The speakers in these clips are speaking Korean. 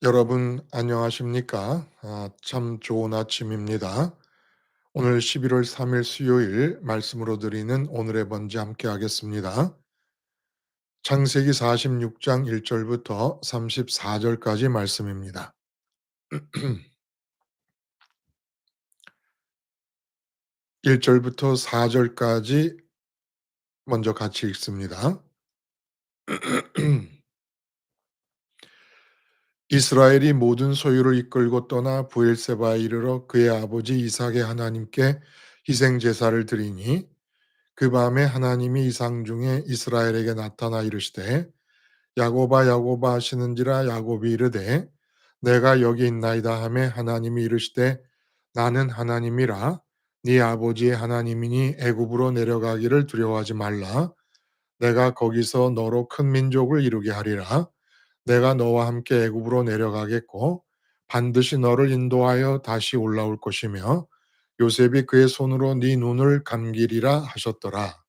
여러분 안녕하십니까? 참 좋은 아침입니다. 오늘 11월 3일 수요일 말씀으로 드리는 오늘의 번지 함께 하겠습니다. 창세기 46장 1절부터 34절까지 말씀입니다. 1절부터 4절까지 먼저 같이 읽습니다. 이스라엘이 모든 소유를 이끌고 떠나 브엘세바에 이르러 그의 아버지 이삭의 하나님께 희생 제사를 드리니 그 밤에 하나님이 이상 중에 이스라엘에게 나타나 이르시되 야곱아 야곱아 하시는지라 야곱이 이르되 내가 여기 있나이다 하매 하나님이 이르시되 나는 하나님이라 네 아버지의 하나님이니 애굽으로 내려가기를 두려워하지 말라 내가 거기서 너로 큰 민족을 이루게 하리라 내가 너와 함께 애굽으로 내려가겠고 반드시 너를 인도하여 다시 올라올 것이며 요셉이 그의 손으로 네 눈을 감기리라 하셨더라.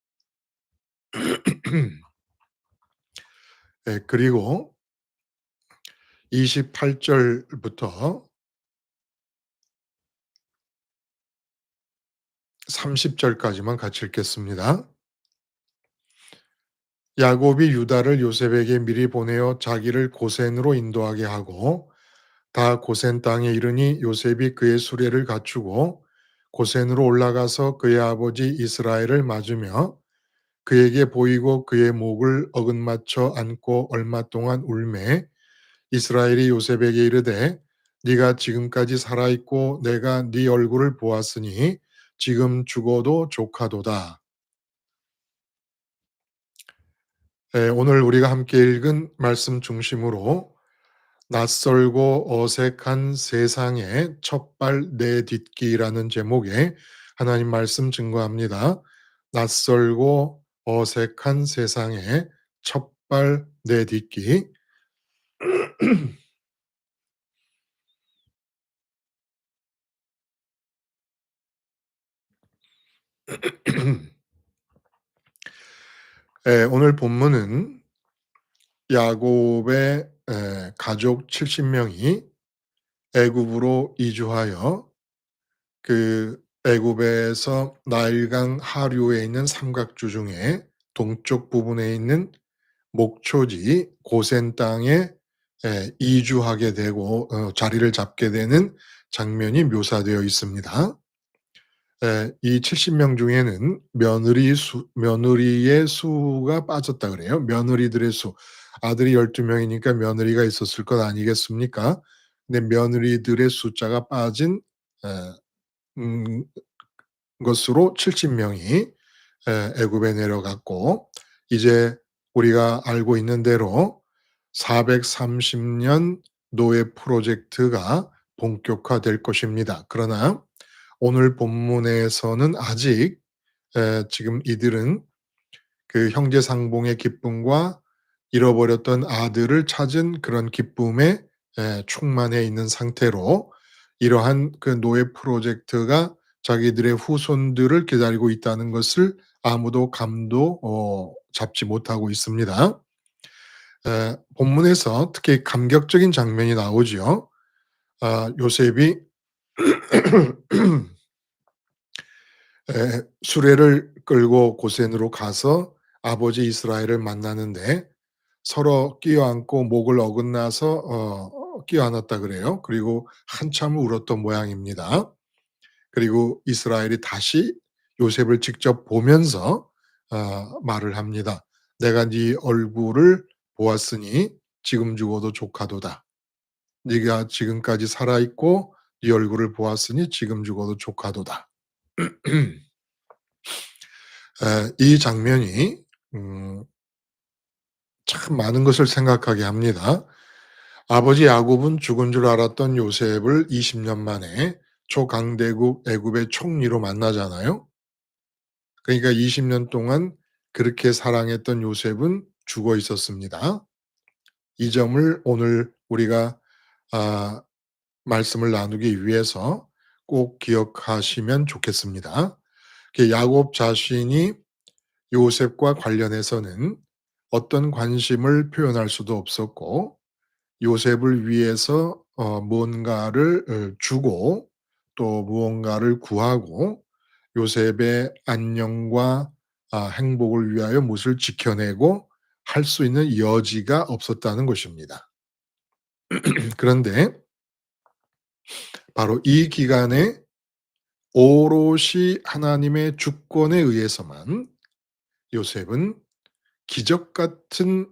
네, 그리고 28절부터 30절까지만 같이 읽겠습니다. 야곱이 유다를 요셉에게 미리 보내어 자기를 고센으로 인도하게 하고 다 고센 땅에 이르니 요셉이 그의 수레를 갖추고 고센으로 올라가서 그의 아버지 이스라엘을 맞으며 그에게 보이고 그의 목을 어긋맞춰 안고 얼마 동안 울매 이스라엘이 요셉에게 이르되 네가 지금까지 살아 있고 내가 네 얼굴을 보았으니 지금 죽어도 족하도다. 오늘 우리가 함께 읽은 말씀 중심으로 낯설고 어색한 세상의 첫발 내딛기라는 제목의 하나님 말씀 증거합니다. 낯설고 어색한 세상의 첫발 내딛기. 오늘 본문은 야곱의 가족 70명이 애굽으로 이주하여 그 애굽에서 나일강 하류에 있는 삼각주 중에 동쪽 부분에 있는 목초지 고센 땅에 이주하게 되고 자리를 잡게 되는 장면이 묘사되어 있습니다. 이 70명 중에는 며느리의 수가 빠졌다 그래요. 며느리들의 수. 아들이 12명이니까 며느리가 있었을 것 아니겠습니까? 근데 며느리들의 숫자가 빠진 에 음 것으로 70명이 애굽에 내려갔고 이제 우리가 알고 있는 대로 430년 노예 프로젝트가 본격화될 것입니다. 그러나 오늘 본문에서는 아직 지금 이들은 그 형제 상봉의 기쁨과 잃어버렸던 아들을 찾은 그런 기쁨에 충만해 있는 상태로 이러한 그 노예 프로젝트가 자기들의 후손들을 기다리고 있다는 것을 아무도 감도 잡지 못하고 있습니다. 본문에서 특히 감격적인 장면이 나오지요. 요셉이 수레를 끌고 고센으로 가서 아버지 이스라엘을 만나는데 서로 끼어안고 목을 어긋나서 끼어안았다 그래요. 그리고 한참 울었던 모양입니다. 그리고 이스라엘이 다시 요셉을 직접 보면서 말을 합니다. "내가 네 얼굴을 보았으니 지금 죽어도 족하도다. 네가 지금까지 살아 있고 네 얼굴을 보았으니 지금 죽어도 족하도다." 이 장면이 음 참 많은 것을 생각하게 합니다. 아버지 야곱은 죽은 줄 알았던 요셉을 20년 만에 초강대국 애굽의 총리로 만나잖아요. 그러니까 20년 동안 그렇게 사랑했던 요셉은 죽어 있었습니다. 이 점을 오늘 우리가 아 말씀을 나누기 위해서 꼭 기억하시면 좋겠습니다. 야곱 자신이 요셉과 관련해서는 어떤 관심을 표현할 수도 없었고 요셉을 위해서 무언가를 주고 또 무언가를 구하고 요셉의 안녕과 행복을 위하여 무엇을 지켜내고 할 수 있는 여지가 없었다는 것입니다. 그런데 바로 이 기간에 오롯이 하나님의 주권에 의해서만 요셉은 기적 같은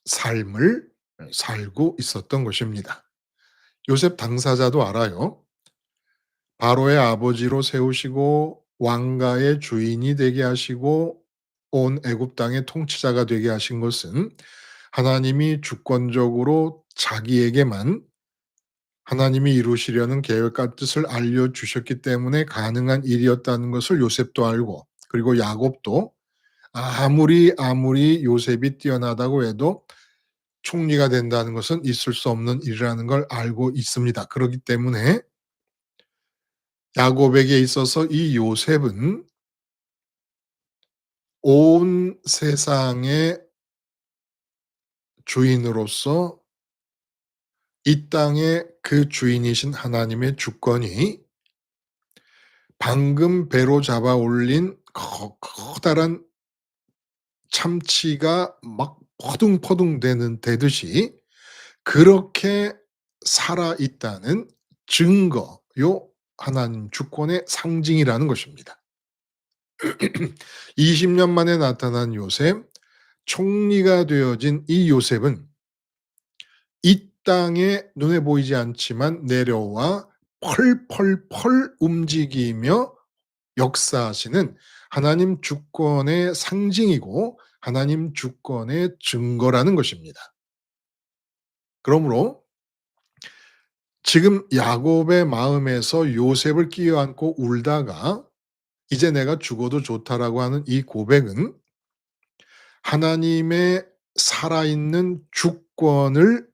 삶을 살고 있었던 것입니다. 요셉 당사자도 알아요. 바로의 아버지로 세우시고 왕가의 주인이 되게 하시고 온 애굽 땅의 통치자가 되게 하신 것은 하나님이 주권적으로 자기에게만 하나님이 이루시려는 계획과 뜻을 알려주셨기 때문에 가능한 일이었다는 것을 요셉도 알고, 그리고 야곱도 아무리 요셉이 뛰어나다고 해도 총리가 된다는 것은 있을 수 없는 일이라는 걸 알고 있습니다. 그렇기 때문에 야곱에게 있어서 이 요셉은 온 세상의 주인으로서 이 땅의 그 주인이신 하나님의 주권이 방금 배로 잡아 올린 커다란 참치가 막 퍼둥퍼둥 되듯이 그렇게 살아 있다는 증거요, 하나님 주권의 상징이라는 것입니다. 20년 만에 나타난 요셉, 총리가 되어진 이 요셉은 이 땅에 눈에 보이지 않지만 내려와 펄펄펄 움직이며 역사하시는 하나님 주권의 상징이고 하나님 주권의 증거라는 것입니다. 그러므로 지금 야곱의 마음에서 요셉을 끼어안고 울다가 "이제 내가 죽어도 좋다."라고 하는 이 고백은 하나님의 살아있는 주권을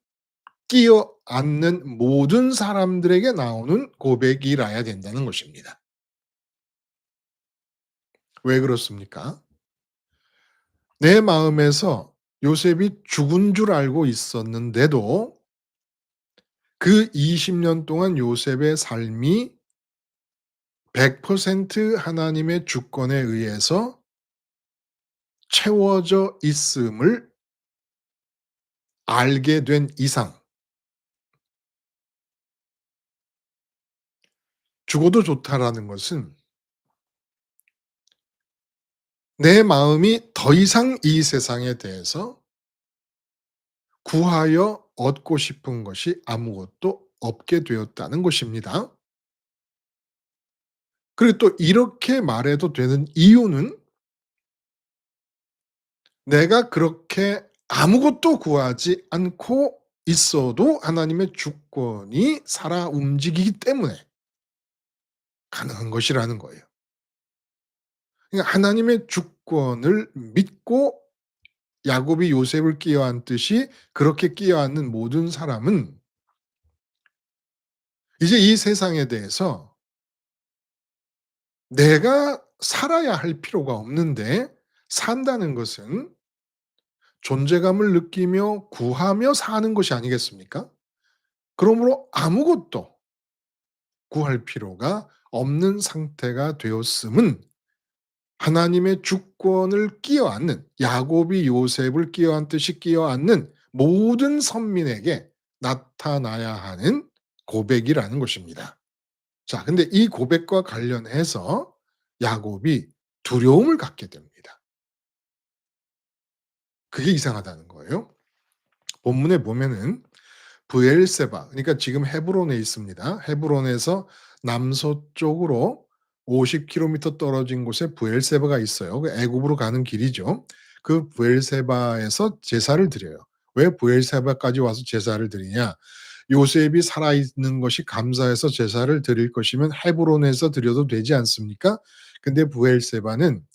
끼어안는 모든 사람들에게 나오는 고백이라야 된다는 것입니다. 왜 그렇습니까? 내 마음에서 요셉이 죽은 줄 알고 있었는데도 그 20년 동안 요셉의 삶이 100% 하나님의 주권에 의해서 채워져 있음을 알게 된 이상 죽어도 좋다라는 것은 내 마음이 더 이상 이 세상에 대해서 구하여 얻고 싶은 것이 아무것도 없게 되었다는 것입니다. 그리고 또 이렇게 말해도 되는 이유는 내가 그렇게 아무것도 구하지 않고 있어도 하나님의 주권이 살아 움직이기 때문에 가능한 것이라는 거예요. 그러니까 하나님의 주권을 믿고 야곱이 요셉을 끼어안듯이 그렇게 끼어안는 모든 사람은 이제 이 세상에 대해서 내가 살아야 할 필요가 없는데 산다는 것은 존재감을 느끼며 구하며 사는 것이 아니겠습니까? 그러므로 아무것도 구할 필요가 없는 상태가 되었음은 하나님의 주권을 끼어안는, 야곱이 요셉을 끼어안듯이 끼어안는 모든 선민에게 나타나야 하는 고백이라는 것입니다. 자, 근데 이 고백과 관련해서 야곱이 두려움을 갖게 됩니다. 그게 이상하다는 거예요. 본문에 보면은 브엘세바, 그러니까 지금 헤브론에 있습니다. 헤브론에서 남서쪽으로 50km 떨어진 곳에 브엘세바가 있어요. 그 애굽으로 가는 길이죠. 그 브엘세바에서 제사를 드려요. 왜 브엘세바까지 와서 제사를 드리냐? 요셉이 살아있는 것이 감사해서 제사를 드릴 것이면 헤브론에서 드려도 되지 않습니까? 근데 브엘세바는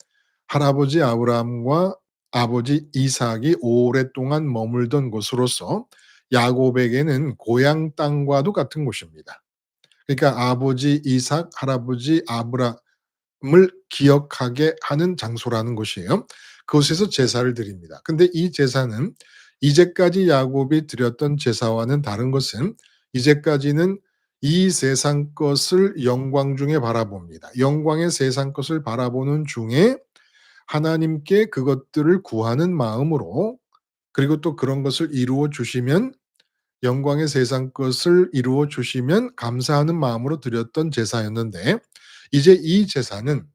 할아버지 아브라함과 아버지 이삭이 오랫동안 머물던 곳으로서 야곱에게는 고향 땅과도 같은 곳입니다. 그러니까 아버지 이삭, 할아버지 아브라함을 기억하게 하는 장소라는 곳이에요. 그곳에서 제사를 드립니다. 근데 이 제사는 이제까지 야곱이 드렸던 제사와는 다른 것은 이제까지는 이 세상 것을 영광 중에 바라봅니다. 영광의 세상 것을 바라보는 중에 하나님께 그것들을 구하는 마음으로, 그리고 또 그런 것을 이루어 주시면, 영광의 세상 것을 이루어 주시면 감사하는 마음으로 드렸던 제사였는데, 이제 이 세상은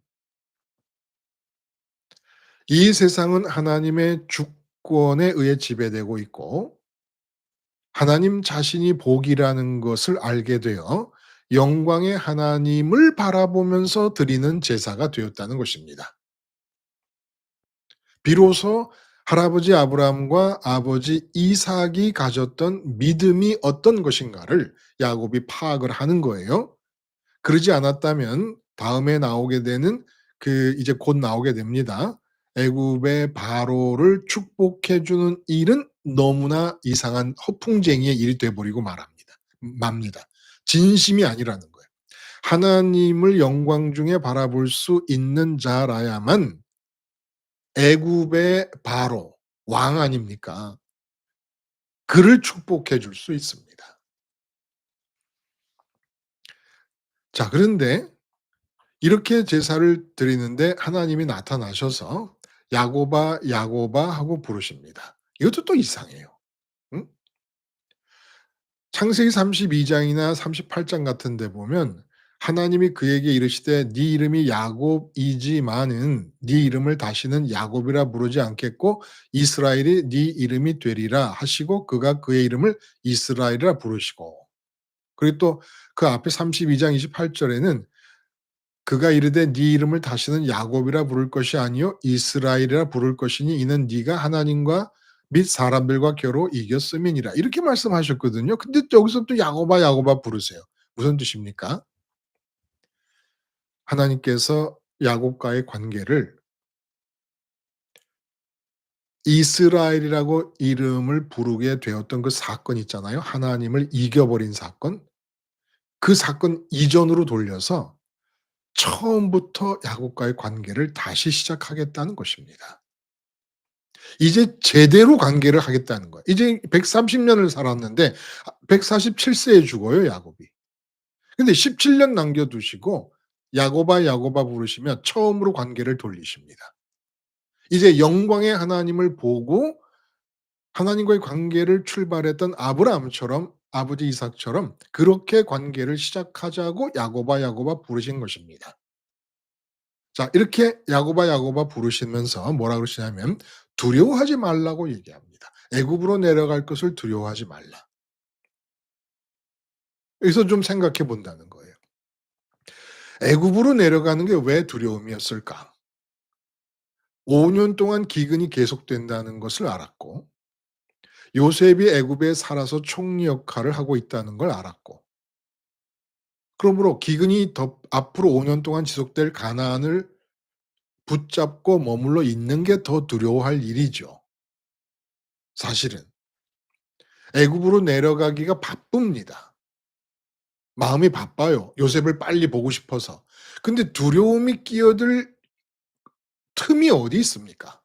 하나님의 주권에 의해 지배되고 있고 하나님 자신이 복이라는 것을 알게 되어 영광의 하나님을 바라보면서 드리는 제사가 되었다는 것입니다. 비로소 할아버지 아브라함과 아버지 이삭이 가졌던 믿음이 어떤 것인가를 야곱이 파악을 하는 거예요. 그러지 않았다면 다음에 나오게 되는, 이제 곧 나오게 됩니다. 애굽의 바로를 축복해 주는 일은 너무나 이상한 허풍쟁이의 일이 돼 버리고 맙니다. 진심이 아니라는 거예요. 하나님을 영광 중에 바라볼 수 있는 자라야만 애굽의 바로 왕 아닙니까? 그를 축복해 줄 수 있습니다. 자, 그런데 이렇게 제사를 드리는데 하나님이 나타나셔서 "야곱아, 야곱아." 하고 부르십니다. 이것도 또 이상해요. 응? 창세기 32 장이나 38장 같은 데 보면 하나님이 그에게 이르시되 "네 이름이 야곱이지만은 네 이름을 다시는 야곱이라 부르지 않겠고 이스라엘이 네 이름이 되리라." 하시고 그가 그의 이름을 이스라엘이라 부르시고, 그리고 또 그 앞에 32장 28 절에는 그가 이르되 네 이름을 다시는 야곱이라 부를 것이 아니요 이스라엘이라 부를 것이니 이는 네가 하나님과 및 사람들과 겨루 이겼음이니라. 이렇게 말씀하셨거든요. 근데 또 여기서 또 야곱아 야곱아 부르세요. 무슨 뜻입니까? 하나님께서 야곱과의 관계를 이스라엘이라고 이름을 부르게 되었던 그 사건 있잖아요. 하나님을 이겨버린 사건. 그 사건 이전으로 돌려서 처음부터 야곱과의 관계를 다시 시작하겠다는 것입니다. 이제 제대로 관계를 하겠다는 거예요. 이제 130 년을 살았는데 147 세에 죽어요, 야곱이. 근데 17년 남겨 두시고 야곱아 야곱아 부르시며 처음으로 관계를 돌리십니다. 이제 영광의 하나님을 보고 하나님과의 관계를 출발했던 아브라함처럼, 아버지 이삭처럼 그렇게 관계를 시작하자고 야곱아 야곱아 부르신 것입니다. 자, 이렇게 야곱아 야곱아 부르시면서 뭐라 그러시냐면 두려워하지 말라고 얘기합니다. 애굽으로 내려갈 것을 두려워하지 말라. 여기서 좀 생각해 본다는 거예요. 애굽으로 내려가는 게 왜 두려움이었을까? 5년 동안 기근이 계속된다는 것을 알았고 요셉이 애굽에 살아서 총리 역할을 하고 있다는 걸 알았고, 그러므로 기근이 더 앞으로 5년 동안 지속될 가나안을 붙잡고 머물러 있는 게 더 두려워할 일이죠. 사실은 애굽으로 내려가기가 바쁩니다. 마음이 바빠요. 요셉을 빨리 보고 싶어서. 근데 두려움이 끼어들 틈이 어디 있습니까?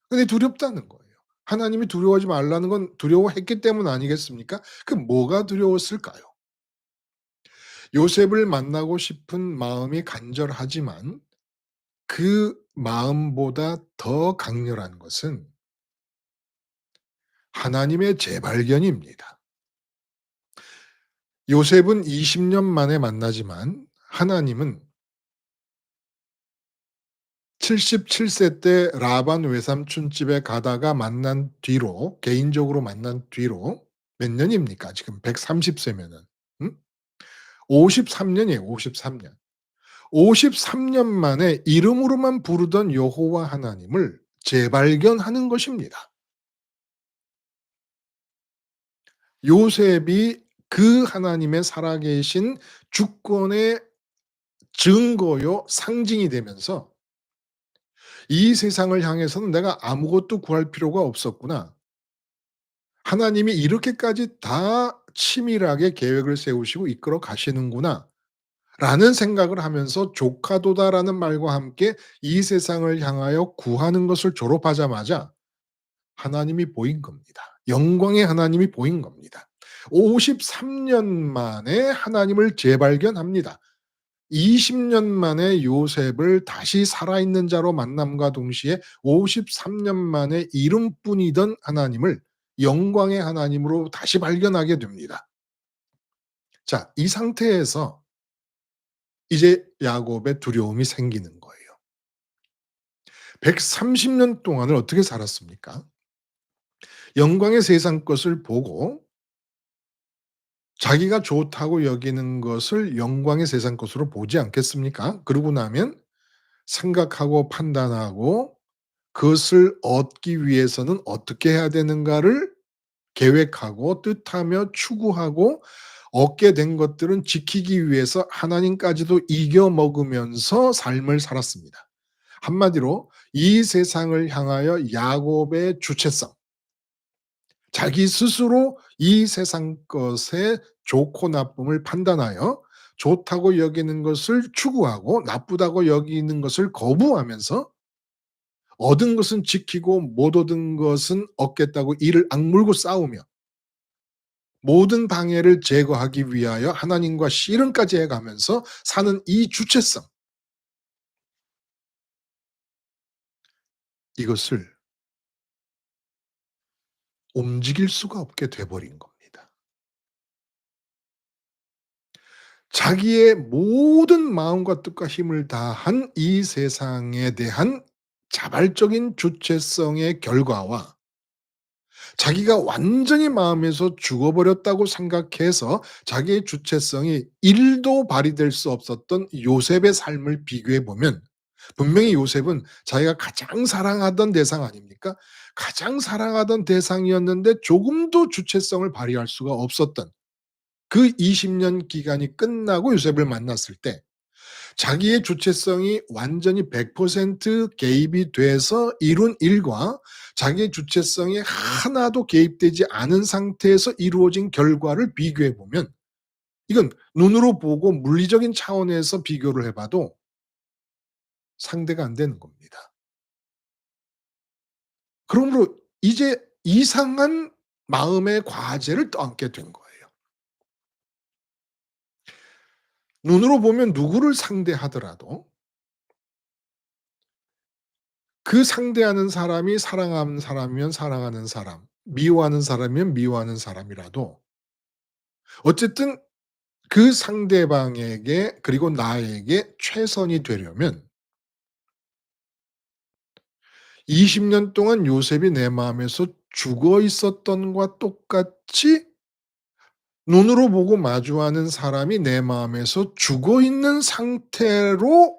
근데 두렵다는 거예요. 하나님이 두려워하지 말라는 건 두려워했기 때문 아니겠습니까? 그 뭐가 두려웠을까요? 요셉을 만나고 싶은 마음이 간절하지만 그 마음보다 더 강렬한 것은 하나님의 재발견입니다. 요셉은 20년 만에 만나지만 하나님은 77세 때 라반 외삼촌 집에 가다가 만난 뒤로, 개인적으로 만난 뒤로 몇 년입니까? 지금 130 세면은. 음? 53 년이에요, 53 년. 53년 만에 이름으로만 부르던 여호와 하나님을 재발견하는 것입니다. 요셉이 그 하나님의 살아계신 주권의 증거요 상징이 되면서 '이 세상을 향해서는 내가 아무것도 구할 필요가 없었구나. 하나님이 이렇게까지 다 치밀하게 계획을 세우시고 이끌어 가시는구나.'라는 생각을 하면서 '조카도다.'라는 말과 함께 이 세상을 향하여 구하는 것을 졸업하자마자 하나님이 보인 겁니다. 영광의 하나님이 보인 겁니다. 53년 만에 하나님을 재발견합니다. 20년 만에 요셉을 다시 살아있는 자로 만남과 동시에 53년 만에 이름뿐이던 하나님을 영광의 하나님으로 다시 발견하게 됩니다. 자, 이 상태에서 이제 야곱의 두려움이 생기는 거예요. 130년 동안을 어떻게 살았습니까? 영광의 세상 것을 보고 자기가 좋다고 여기는 것을 영광의 세상 것으로 보지 않겠습니까? 그러고 나면 생각하고 판단하고 그것을 얻기 위해서는 어떻게 해야 되는가를 계획하고 뜻하며 추구하고 얻게 된 것들은 지키기 위해서 하나님까지도 이겨 먹으면서 삶을 살았습니다. 한마디로 이 세상을 향하여 야곱의 주체성, 자기 스스로 이 세상 것의 좋고 나쁨을 판단하여 좋다고 여기는 것을 추구하고 나쁘다고 여기는 것을 거부하면서 얻은 것은 지키고 못 얻은 것은 얻겠다고 이를 악물고 싸우며 모든 방해를 제거하기 위하여 하나님과 씨름까지 해가면서 사는 이 주체성, 이것을 움직일 수가 없게 돼버린 겁니다. 자기의 모든 마음과 뜻과 힘을 다한 이 세상에 대한 자발적인 주체성의 결과와 자기가 완전히 마음에서 죽어버렸다고 생각해서 자기의 주체성이 1도 발휘될 수 없었던 요셉의 삶을 비교해 보면 분명히 요셉은 자기가 가장 사랑하던 대상 아닙니까? 가장 사랑하던 대상이었는데 조금도 주체성을 발휘할 수가 없었던 그 20년 기간이 끝나고 요셉을 만났을 때 자기의 주체성이 완전히 100% 개입이 돼서 이룬 일과 자기의 주체성이 하나도 개입되지 않은 상태에서 이루어진 결과를 비교해 보면 이건 눈으로 보고 물리적인 차원에서 비교를 해 봐도 상대가 안 되는 겁니다. 그러므로 이제 이상한 마음의 과제를 떠안게 된 거예요. 눈으로 보면 누구를 상대하더라도 그 상대하는 사람이 사랑하는 사람이면 사랑하는 사람, 미워하는 사람이면 미워하는 사람이라도 어쨌든 그 상대방에게 그리고 나에게 최선이 되려면 20년 동안 요셉이 내 마음에서 죽어 있었던 것과 똑같이 눈으로 보고 마주하는 사람이 내 마음에서 죽어 있는 상태로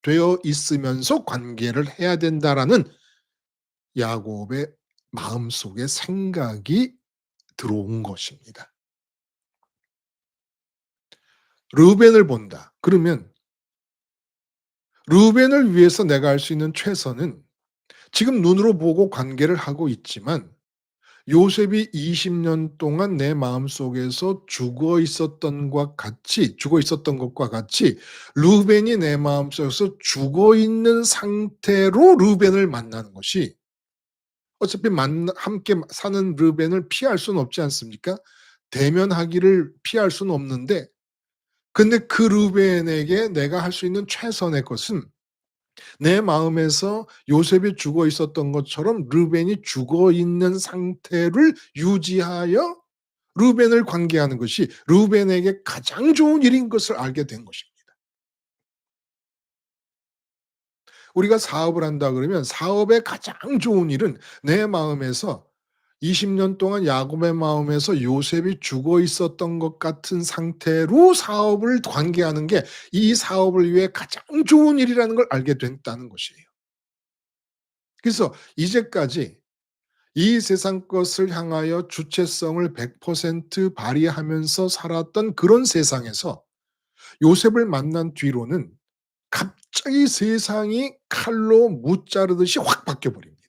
되어 있으면서 관계를 해야 된다라는 야곱의 마음속에 생각이 들어온 것입니다. 르우벤을 본다. 그러면 르우벤을 위해서 내가 할 수 있는 최선은 지금 눈으로 보고 관계를 하고 있지만 요셉이 20년 동안 내 마음속에서 죽어 있었던 것과 같이 르우벤이 내 마음속에서 죽어 있는 상태로 르우벤을 만나는 것이 어차피 함께 사는 르우벤을 피할 수는 없지 않습니까? 대면하기를 피할 수는 없는데 근데 그 르우벤에게 내가 할 수 있는 최선의 것은 내 마음에서 요셉이 죽어 있었던 것처럼 르벤이 죽어 있는 상태를 유지하여 르벤을 관계하는 것이 르벤에게 가장 좋은 일인 것을 알게 된 것입니다. 우리가 사업을 한다 그러면 사업의 가장 좋은 일은 내 마음에서 20년 동안 야곱의 마음에서 요셉이 죽어 있었던 것 같은 상태로 사업을 관계하는 게 이 사업을 위해 가장 좋은 일이라는 걸 알게 됐다는 것이에요. 그래서 이제까지 이 세상 것을 향하여 주체성을 100% 발휘하면서 살았던 그런 세상에서 요셉을 만난 뒤로는 갑자기 세상이 칼로 무자르듯이 확 바뀌어 버립니다.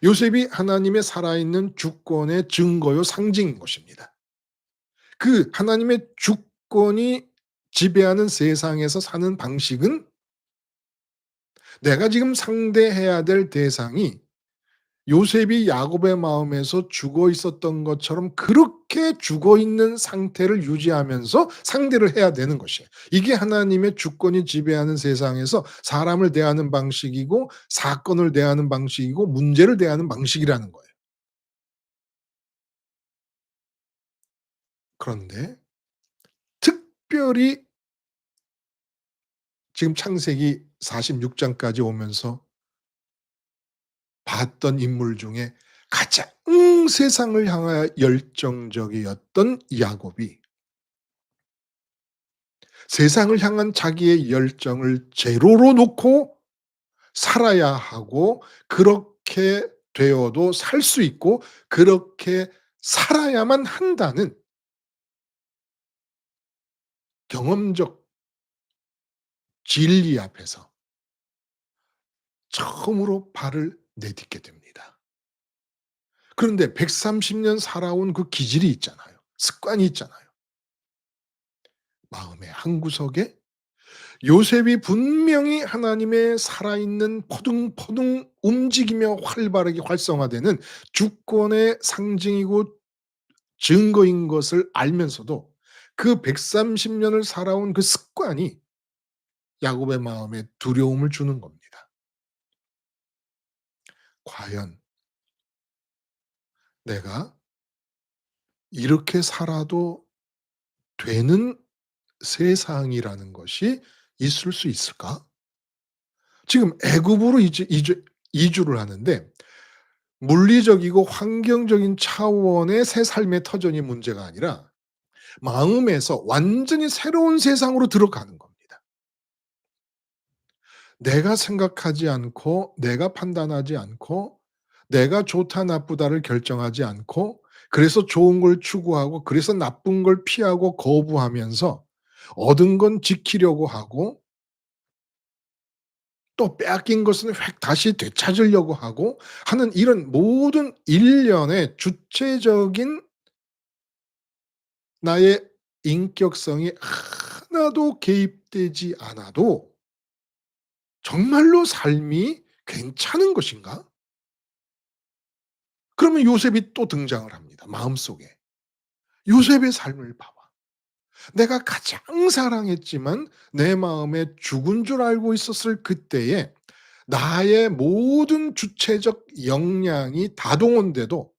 요셉이 하나님의 살아있는 주권의 증거요 상징인 것입니다. 그 하나님의 주권이 지배하는 세상에서 사는 방식은 내가 지금 상대해야 될 대상이 요셉이 야곱의 마음에서 죽어 있었던 것처럼 그렇게 죽어 있는 상태를 유지하면서 상대를 해야 되는 것이에요. 이게 하나님의 주권이 지배하는 세상에서 사람을 대하는 방식이고 사건을 대하는 방식이고 문제를 대하는 방식이라는 거예요. 그런데 특별히 지금 창세기 46장까지 오면서 봤던 인물 중에 가장 세상을 향하여 열정적이었던 야곱이 세상을 향한 자기의 열정을 제로로 놓고 살아야 하고 그렇게 되어도 살 수 있고 그렇게 살아야만 한다는 경험적 진리 앞에서 처음으로 발을 내딛게 됩니다. 그런데 130년 살아온 그 기질이 있잖아요. 습관이 있잖아요. 마음의 한구석에 요셉이 분명히 하나님의 살아있는 포동포동 움직이며 활발하게 활성화되는 주권의 상징이고 증거인 것을 알면서도 그 130 년을 살아온 그 습관이 야곱의 마음에 두려움을 주는 겁니다. 과연 내가 이렇게 살아도 되는 세상이라는 것이 있을 수 있을까? 지금 애굽으로 이주를 하는데 물리적이고 환경적인 차원의 새 삶의 터전이 문제가 아니라 마음에서 완전히 새로운 세상으로 들어가는 겁니다. 내가 생각하지 않고 내가 판단하지 않고 내가 좋다 나쁘다를 결정하지 않고 그래서 좋은 걸 추구하고 그래서 나쁜 걸 피하고 거부하면서 얻은 건 지키려고 하고 또 빼앗긴 것은 획 다시 되찾으려고 하고 하는 이런 모든 일련의 주체적인 나의 인격성이 하나도 개입되지 않아도 정말로 삶이 괜찮은 것인가? 그러면 요셉이 또 등장을 합니다, 마음속에. 요셉의 삶을 봐봐. 내가 가장 사랑했지만 내 마음에 죽은 줄 알고 있었을 그때에 나의 모든 주체적 역량이 다 동원돼도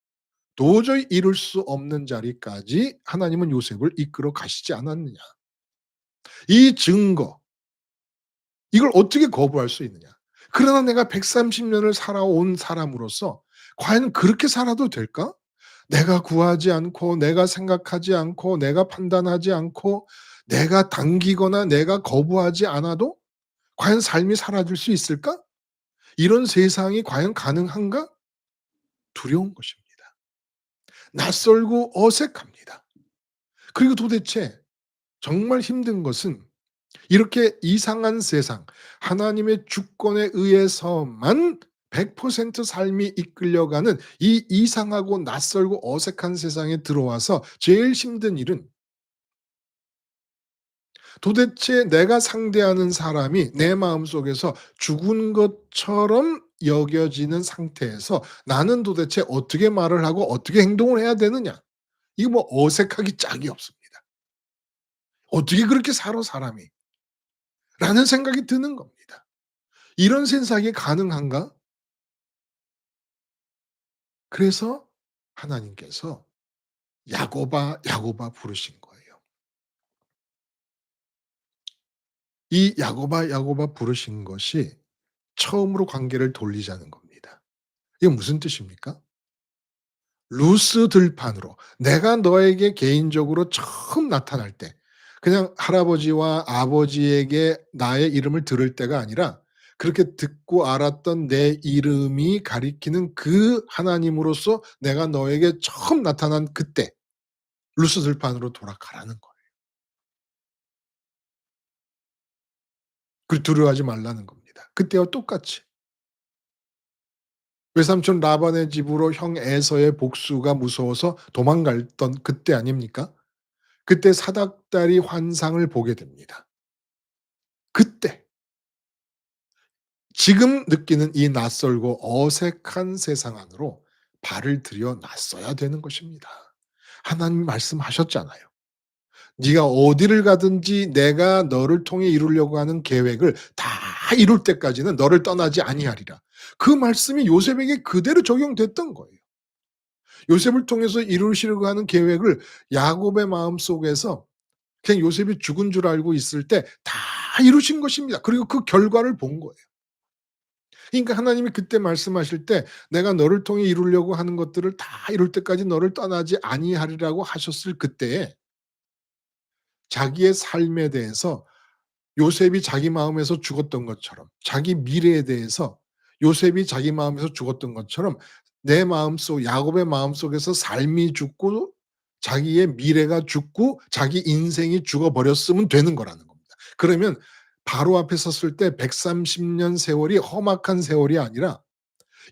도저히 이룰 수 없는 자리까지 하나님은 요셉을 이끌어 가시지 않았느냐. 이 증거, 이걸 어떻게 거부할 수 있느냐. 그러나 내가 130 년을 살아온 사람으로서 과연 그렇게 살아도 될까? 내가 구하지 않고 내가 생각하지 않고 내가 판단하지 않고 내가 당기거나 내가 거부하지 않아도 과연 삶이 사라질 수 있을까? 이런 세상이 과연 가능한가? 두려운 것입니다. 낯설고 어색합니다. 그리고 도대체 정말 힘든 것은 이렇게 이상한 세상, 하나님의 주권에 의해서만 100% 삶이 이끌려가는 이 이상하고 낯설고 어색한 세상에 들어와서 제일 힘든 일은 도대체 내가 상대하는 사람이 내 마음속에서 죽은 것처럼 여겨지는 상태에서 나는 도대체 어떻게 말을 하고 어떻게 행동을 해야 되느냐. 이거 뭐 어색하기 짝이 없습니다. '어떻게 그렇게 살아 사람이?' 라는 생각이 드는 겁니다. 이런 세상이 가능한가? 그래서 하나님께서 야곱아, 야곱아 부르신 거예요. 이 야곱아, 야곱아 부르신 것이 처음으로 관계를 돌리자는 겁니다. 이게 무슨 뜻입니까? 루스 들판으로 내가 너에게 개인적으로 처음 나타날 때 그냥 할아버지와 아버지에게 나의 이름을 들을 때가 아니라 그렇게 듣고 알았던 내 이름이 가리키는 그 하나님으로서 내가 너에게 처음 나타난 그때 루스 들판으로 돌아가라는 거예요. 그 두려워하지 말라는 겁니다. 그때와 똑같이 외삼촌 라반의 집으로 형 에서의 복수가 무서워서 도망갔던 그때 아닙니까? 그때 사닥다리 환상을 보게 됩니다. 그때 지금 느끼는 이 낯설고 어색한 세상 안으로 발을 들여 놨어야 되는 것입니다. 하나님이 말씀하셨잖아요. "네가 어디를 가든지 내가 너를 통해 이루려고 하는 계획을 다 이룰 때까지는 너를 떠나지 아니하리라." 그 말씀이 요셉에게 그대로 적용됐던 거예요. 요셉을 통해서 이루시려고 하는 계획을 야곱의 마음속에서 그냥 요셉이 죽은 줄 알고 있을 때 다 이루신 것입니다. 그리고 그 결과를 본 거예요. 그러니까 하나님이 그때 말씀하실 때 "내가 너를 통해 이루려고 하는 것들을 다 이룰 때까지 너를 떠나지 아니하리라고 하셨을 그때에 자기의 삶에 대해서 요셉이 자기 마음에서 죽었던 것처럼 자기 미래에 대해서 요셉이 자기 마음에서 죽었던 것처럼 내 마음속 야곱의 마음속에서 삶이 죽고 자기의 미래가 죽고 자기 인생이 죽어 버렸으면 되는 거라는 겁니다. 그러면 바로 앞에 섰을 때 130년 세월이 험악한 세월이 아니라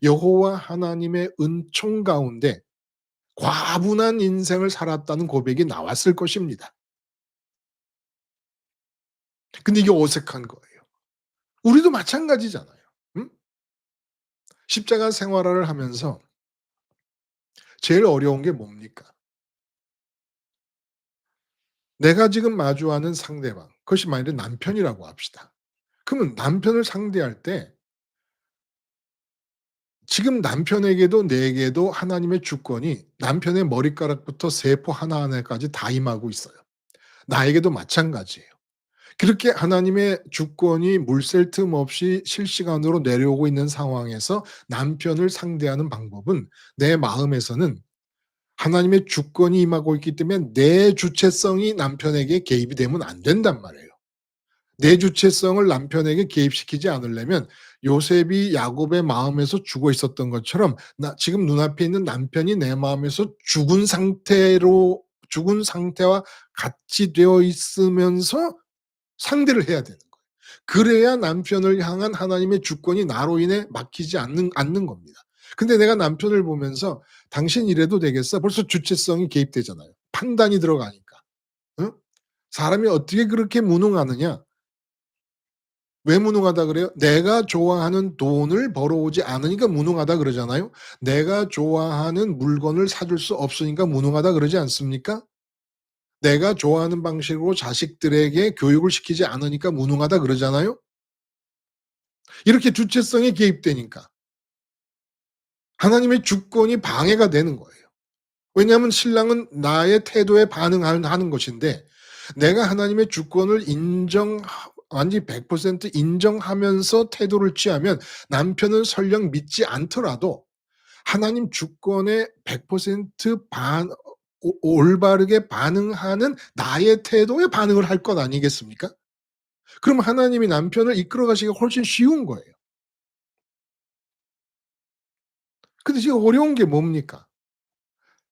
여호와 하나님의 은총 가운데 과분한 인생을 살았다는 고백이 나왔을 것입니다. 근데 이게 어색한 거예요. 우리도 마찬가지잖아요. 음? 십자가 생활을 하면서 제일 어려운 게 뭡니까? 내가 지금 마주하는 상대방, 그것이 만일에 남편이라고 합시다. 그러면 남편을 상대할 때 지금 남편에게도 내게도 하나님의 주권이 남편의 머리카락부터 세포 하나하나까지 다 임하고 있어요. 나에게도 마찬가지예요. 그렇게 하나님의 주권이 물샐 틈 없이 실시간으로 내려오고 있는 상황에서 남편을 상대하는 방법은 내 마음에서는 하나님의 주권이 임하고 있기 때문에 내 주체성이 남편에게 개입이 되면 안 된단 말이에요. 내 주체성을 남편에게 개입시키지 않으려면 요셉이 야곱의 마음에서 죽어 있었던 것처럼 나 지금 눈앞에 있는 남편이 내 마음에서 죽은 상태와 같이 되어 있으면서 상대를 해야 되는 거예요. 그래야 남편을 향한 하나님의 주권이 나로 인해 막히지 않는 겁니다. 근데 내가 남편을 보면서 '당신 이래도 되겠어?' 벌써 주체성이 개입되잖아요. 판단이 들어가니까. 응? 사람이 어떻게 그렇게 무능하느냐? 왜 무능하다 그래요? 내가 좋아하는 돈을 벌어오지 않으니까 무능하다 그러잖아요. 내가 좋아하는 물건을 사줄 수 없으니까 무능하다 그러지 않습니까? 내가 좋아하는 방식으로 자식들에게 교육을 시키지 않으니까 무능하다 그러잖아요. 이렇게 주체성이 개입되니까 하나님의 주권이 방해가 되는 거예요. 왜냐하면 신랑은 나의 태도에 반응하는 것인데 내가 하나님의 주권을 완전히 100% 인정하면서 태도를 취하면 남편은 설령 믿지 않더라도 하나님 주권에 100% 올바르게 반응하는 나의 태도에 반응을 할 것 아니겠습니까? 그럼 하나님이 남편을 이끌어 가시기가 훨씬 쉬운 거예요. 근데 지금 어려운 게 뭡니까?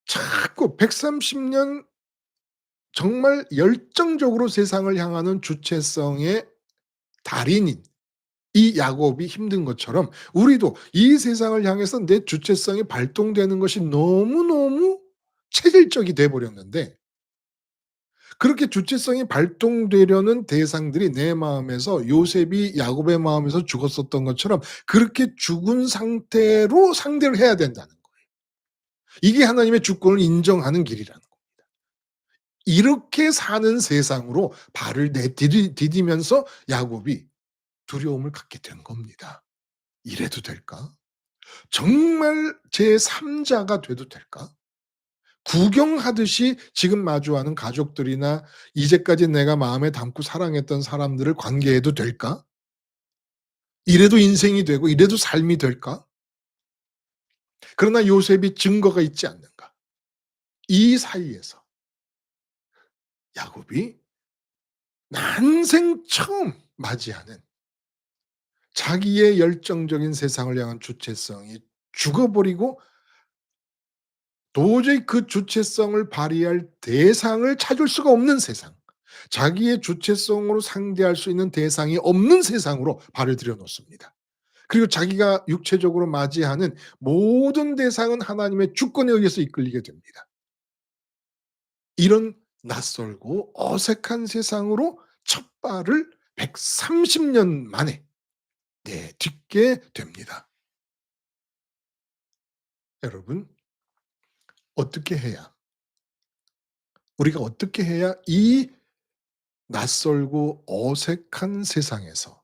자꾸 130년 정말 열정적으로 세상을 향하는 주체성의 달인인 이 야곱이 힘든 것처럼 우리도 이 세상을 향해서 내 주체성이 발동되는 것이 너무너무 체질적이 돼 버렸는데 그렇게 주체성이 발동되려는 대상들이 내 마음에서 요셉이 야곱의 마음에서 죽었었던 것처럼 그렇게 죽은 상태로 상대를 해야 된다는 거예요. 이게 하나님의 주권을 인정하는 길이라는 거예요. 이렇게 사는 세상으로 발을 디디면서 야곱이 두려움을 갖게 된 겁니다. '이래도 될까? 정말 제3 자가 돼도 될까? 구경하듯이 지금 마주하는 가족들이나 이제까지 내가 마음에 담고 사랑했던 사람들을 관계해도 될까? 이래도 인생이 되고 이래도 삶이 될까?' 그러나 요셉이 증거가 있지 않는가? 이 사이에서 야곱이 난생 처음 맞이하는 자기의 열정적인 세상을 향한 주체성이 죽어버리고 도저히 그 주체성을 발휘할 대상을 찾을 수가 없는 세상. 자기의 주체성으로 상대할 수 있는 대상이 없는 세상으로 발을 들여 놓습니다. 그리고 자기가 육체적으로 맞이하는 모든 대상은 하나님의 주권에 의해서 이끌리게 됩니다. 이런 낯설고 어색한 세상으로 첫 발을 130년 만에 예, 딛게 됩니다. 여러분, 어떻게 해야 우리가 어떻게 해야 이 낯설고 어색한 세상에서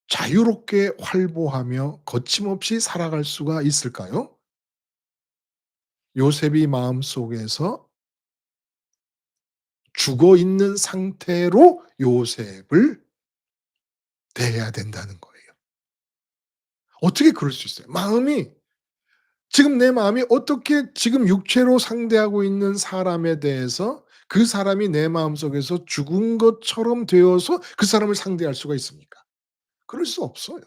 자유롭게 활보하며 거침없이 살아갈 수가 있을까요? 요셉이 마음속에서 죽어 있는 상태로 요셉을 대해야 된다는 거예요. 어떻게 그럴 수 있어요? 지금 내 마음이 어떻게 지금 육체로 상대하고 있는 사람에 대해서 그 사람이 내 마음속에서 죽은 것처럼 되어서 그 사람을 상대할 수가 있습니까? 그럴 수 없어요.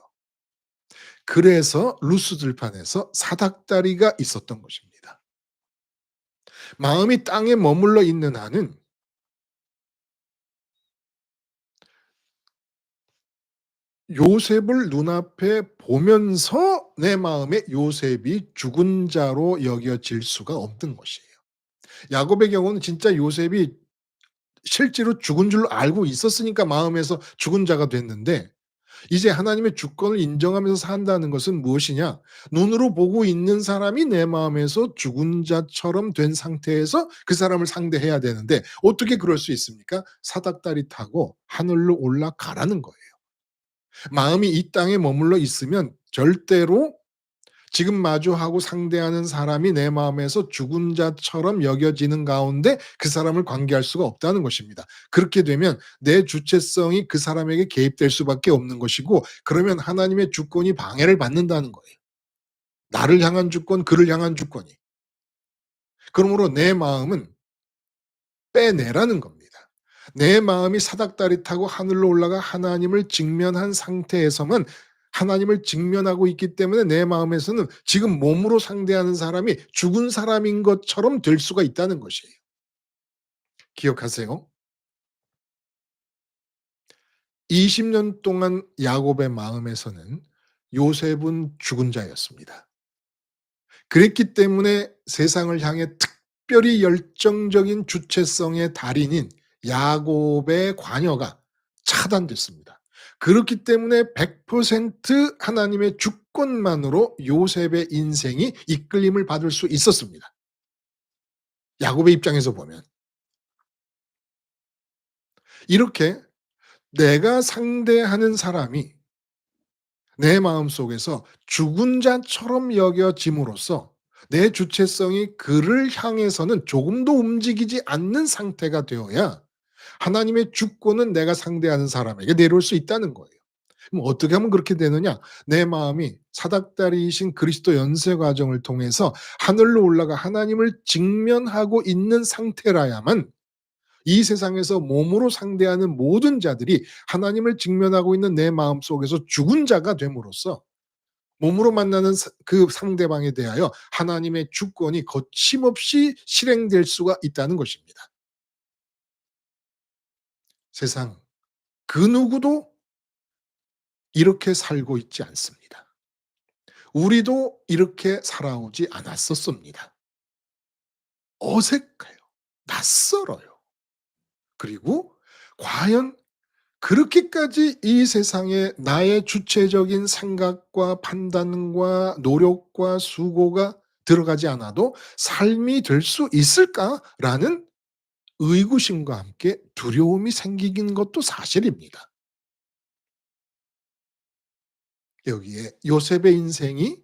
그래서 루스 들판에서 사닥다리가 있었던 것입니다. 마음이 땅에 머물러 있는 한은 요셉을 눈앞에 보면서 내 마음에 요셉이 죽은 자로 여겨질 수가 없는 것이에요. 야곱의 경우는 진짜 요셉이 실제로 죽은 줄 알고 있었으니까 마음에서 죽은 자가 됐는데, 이제 하나님의 주권을 인정하면서 산다는 것은 무엇이냐? 눈으로 보고 있는 사람이 내 마음에서 죽은 자처럼 된 상태에서 그 사람을 상대해야 되는데 어떻게 그럴 수 있습니까? 사닥다리 타고 하늘로 올라가라는 거예요. 마음이 이 땅에 머물러 있으면 절대로 지금 마주하고 상대하는 사람이 내 마음에서 죽은 자처럼 여겨지는 가운데 그 사람을 관계할 수가 없다는 것입니다. 그렇게 되면 내 주체성이 그 사람에게 개입될 수밖에 없는 것이고, 그러면 하나님의 주권이 방해를 받는다는 거예요. 나를 향한 주권, 그를 향한 주권이. 그러므로 내 마음은 빼내라는 겁니다. 내 마음이 사닥다리 타고 하늘로 올라가 하나님을 직면한 상태에서만, 하나님을 직면하고 있기 때문에 내 마음에서는 지금 몸으로 상대하는 사람이 죽은 사람인 것처럼 될 수가 있다는 것이에요. 기억하세요. 20년 동안 야곱의 마음에서는 요셉은 죽은 자였습니다. 그랬기 때문에 세상을 향해 특별히 열정적인 주체성의 달인인 야곱의 관여가 차단됐습니다. 그렇기 때문에 100% 하나님의 주권만으로 요셉의 인생이 이끌림을 받을 수 있었습니다. 야곱의 입장에서 보면. 이렇게 내가 상대하는 사람이 내 마음속에서 죽은 자처럼 여겨짐으로써 내 주체성이 그를 향해서는 조금도 움직이지 않는 상태가 되어야 하나님의 주권은 내가 상대하는 사람에게 내려올 수 있다는 거예요. 그럼 어떻게 하면 그렇게 되느냐? 내 마음이 사닥다리이신 그리스도 연세 과정을 통해서 하늘로 올라가 하나님을 직면하고 있는 상태라야만 이 세상에서 몸으로 상대하는 모든 자들이 하나님을 직면하고 있는 내 마음속에서 죽은 자가 됨으로써 몸으로 만나는 그 상대방에 대하여 하나님의 주권이 거침없이 실행될 수가 있다는 것입니다. 세상 그 누구도 이렇게 살고 있지 않습니다. 우리도 이렇게 살아오지 않았었습니다. 어색해요. 낯설어요. 그리고 과연 그렇게까지 이 세상에 나의 주체적인 생각과 판단과 노력과 수고가 들어가지 않아도 삶이 될 수 있을까라는 의구심과 함께 두려움이 생기는 것도 사실입니다. 여기에 요셉의 인생이,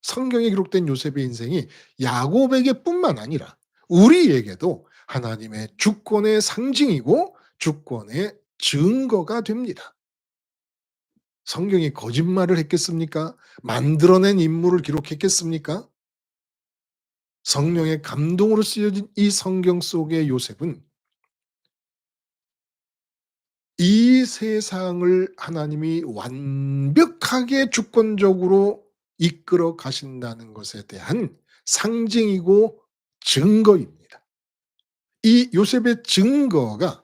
성경에 기록된 요셉의 인생이 야곱에게뿐만 아니라 우리에게도 하나님의 주권의 상징이고 주권의 증거가 됩니다. 성경이 거짓말을 했겠습니까? 만들어낸 인물을 기록했겠습니까? 성령의 감동으로 쓰여진 이 성경 속의 요셉은 이 세상을 하나님이 완벽하게 주권적으로 이끌어 가신다는 것에 대한 상징이고 증거입니다. 이 요셉의 증거가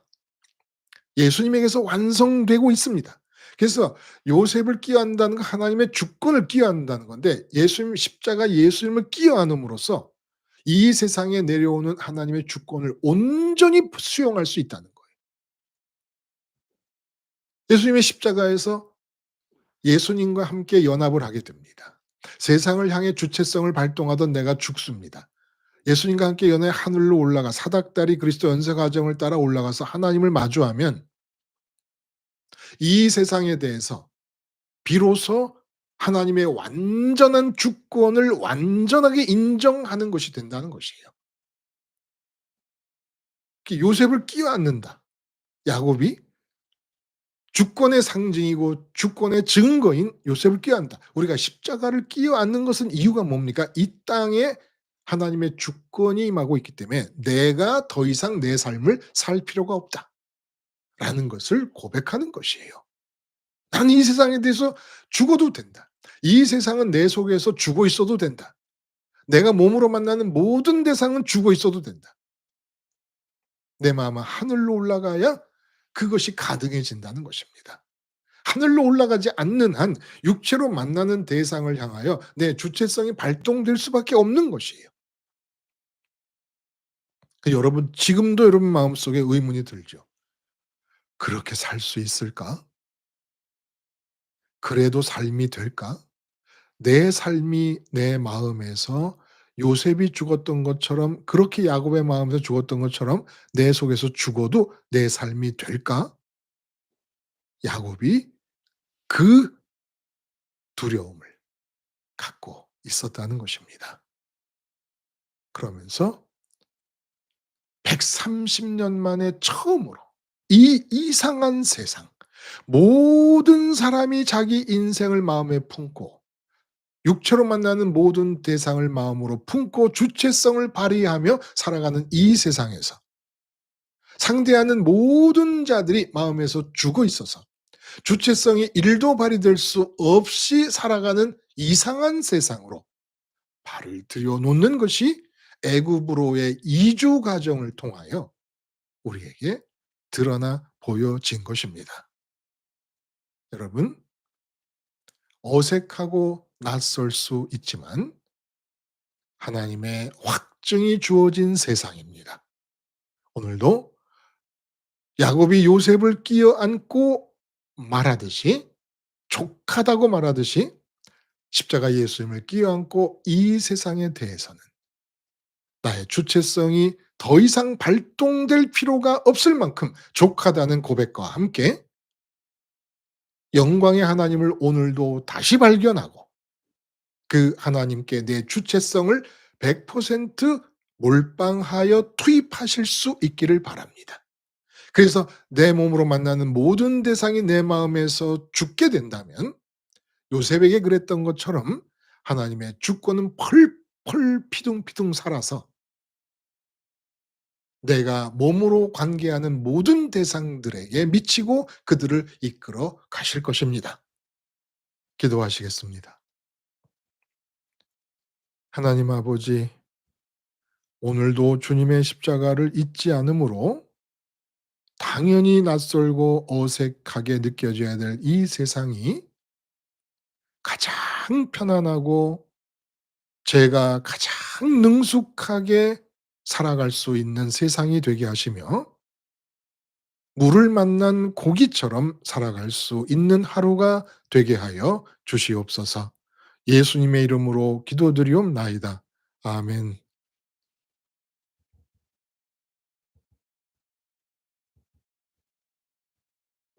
예수님에게서 완성되고 있습니다. 그래서 요셉을 끼워안다는 건 하나님의 주권을 끼워안다는 건데, 예수님 십자가 예수님을 끼워안음으로써 이 세상에 내려오는 하나님의 주권을 온전히 수용할 수 있다는 거예요. 예수님의 십자가에서 예수님과 함께 연합을 하게 됩니다. 세상을 향해 주체성을 발동하던 내가 죽습니다. 예수님과 함께 연애 하늘로 올라가 사닥다리 그리스도 연쇄 과정을 따라 올라가서 하나님을 마주하면 이 세상에 대해서 비로소 하나님의 완전한 주권을 완전하게 인정하는 것이 된다는 것이에요. 요셉을 끼워안는다. 야곱이 주권의 상징이고 주권의 증거인 요셉을 끼워안다. 우리가 십자가를 끼워안는 것은 이유가 뭡니까? 이 땅에 하나님의 주권이 임하고 있기 때문에 내가 더 이상 내 삶을 살 필요가 없다라는 것을 고백하는 것이에요. 나는 이 세상에 대해서 죽어도 된다. 이 세상은 내 속에서 죽어 있어도 된다. 내가 몸으로 만나는 모든 대상은 죽어 있어도 된다. 내 마음은 하늘로 올라가야 그것이 가능해진다는 것입니다. 하늘로 올라가지 않는 한 육체로 만나는 대상을 향하여 내 주체성이 발동될 수밖에 없는 것이에요. 여러분 지금도 여러분 마음속에 의문이 들죠. '그렇게 살 수 있을까? 그래도 삶이 될까?' 내 삶이 내 마음에서 요셉이 죽었던 것처럼 그렇게 야곱의 마음에서 죽었던 것처럼 내 속에서 죽어도 내 삶이 될까? 야곱이 그 두려움을 갖고 있었다는 것입니다. 그러면서 130년 만에 처음으로 이 이상한 세상, 모든 사람이 자기 인생을 마음에 품고 육체로 만나는 모든 대상을 마음으로 품고 주체성을 발휘하며 살아가는 이 세상에서 상대하는 모든 자들이 마음에서 죽어 있어서 주체성이 1도 발휘될 수 없이 살아가는 이상한 세상으로 발을 들여놓는 것이 애굽으로의 이주 과정을 통하여 우리에게 드러나 보여진 것입니다. 여러분, 어색하고 낯설 수 있지만 하나님의 확증이 주어진 세상입니다. 오늘도 야곱이 요셉을 끼어안고 말하듯이 족하다고 말하듯이 십자가 예수님을 끼어안고 이 세상에 대해서는 나의 주체성이 더 이상 발동될 필요가 없을 만큼 족하다는 고백과 함께 영광의 하나님을 오늘도 다시 발견하고 그 하나님께 내 주체성을 100% 몰빵하여 투입하실 수 있기를 바랍니다. 그래서 내 몸으로 만나는 모든 대상이 내 마음에서 죽게 된다면 요셉에게 그랬던 것처럼 하나님의 주권은 펄펄 피둥피둥 살아서 내가 몸으로 관계하는 모든 대상들에게 미치고 그들을 이끌어 가실 것입니다. 기도하시겠습니다. 하나님 아버지, 오늘도 주님의 십자가를 잊지 않으므로 당연히 낯설고 어색하게 느껴져야 될 이 세상이 가장 편안하고 제가 가장 능숙하게 살아갈 수 있는 세상이 되게 하시며 물을 만난 고기처럼 살아갈 수 있는 하루가 되게 하여 주시옵소서. 예수님의 이름으로 기도드리옵나이다. 아멘.